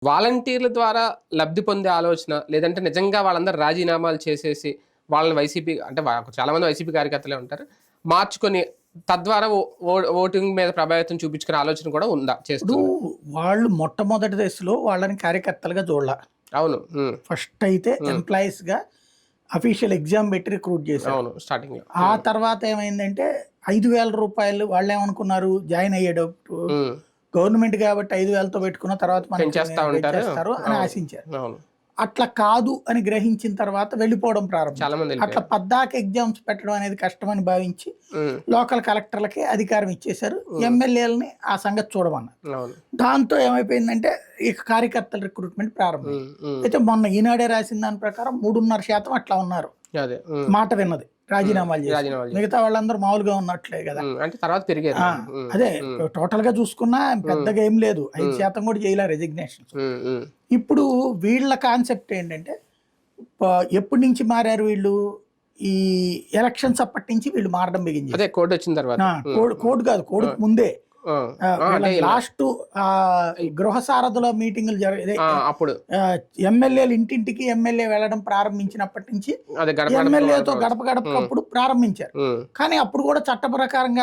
వాలంటీర్ల ద్వారా లబ్ధి పొందే ఆలోచన, లేదంటే నిజంగా వాళ్ళందరూ రాజీనామాలు చేసేసి వాళ్ళని వైసీపీ అంటే చాలా మంది వైసీపీ కార్యకర్తలే ఉంటారు. మార్చుకొని తద్వారా ఓటింగ్ మీద ప్రభావితం చూపించుకునే ఆలోచన కూడా ఉందా? ఇప్పుడు చేస్తున్నారు. వాళ్ళు మొట్టమొదటి దశలో వాళ్ళని కార్యకర్తలుగా చూడాల. అవును. ఫస్ట్ అయితే ఎంప్లాయీస్‌గా అఫీషియల్ ఎగ్జామ్ పెట్టి రిక్రూట్ చేశారు. అవును. స్టార్టింగ్‌లో. ఆ తర్వాత ఏమైందంటే రూ. 5,000 వాళ్ళేమనుకున్నారు జాయిన్ అయ్యేటప్పుడు గవర్నమెంట్ కాబట్టి 5,000తో పెట్టుకున్న తర్వాత మనకి పెంచేస్తా ఉంటారు. పెంచేస్తారు అని అవును. ఆశించారు. అవును. అట్లా కాదు అని గ్రహించిన తర్వాత వెళ్ళిపోవడం చాలా ప్రారంభించారు. మంది అట్లా వెళ్ళిపోయారు. పద్దాక ఎగ్జామ్స్ పెట్టడం అనేది కష్టమని భావించి హ్మ్. లోకల్ కలెక్టర్లకి అధికారం ఇచ్చేశారు. ఎమ్మెల్యేలని ఆ సంగతి చూడమన్నారు. అవును. దాంతో ఏమైపోయిందంటే ఇక కార్యకర్తల రిక్రూట్మెంట్ ప్రారంభమైంది. అయితే మొన్న ఈనాడే రాసిన దాని ప్రకారం 3.5% అట్లా ఉన్నారు అదే. మాట విన్నది రాజీనామాలు చేసి. రాజీనామాలు చేసి. మిగతా వాళ్ళందరూ మామూలుగా ఉన్నట్లే కదా. అంటే తర్వాత పెరిగారు. అదే టోటల్ గా చూసుకున్నా పెద్దగా ఏం లేదు, 5% కూడా చేయలే రెసిగ్నేషన్. ఇప్పుడు వీళ్ళ కాన్సెప్ట్ ఏంటంటే ఎప్పటి నుంచి మారారు వీళ్ళు, ఈ ఎలక్షన్స్ అప్పటి నుంచి వీళ్ళు మారడం బిగించారు. అదే కోడ్ వచ్చిన తర్వాత. కోడ్ కాదు, కోడ్కు ముందే లాస్ట్ గృహ సారథుల మీటింగులు అప్పుడు ఎమ్మెల్యేలు ఇంటింటికి ఎమ్మెల్యే వెళ్ళడం ప్రారంభించినప్పటి నుంచి ఎమ్మెల్యేతో గడప గడపకప్పుడు ప్రారంభించారు. కానీ అప్పుడు కూడా చట్ట ప్రకారంగా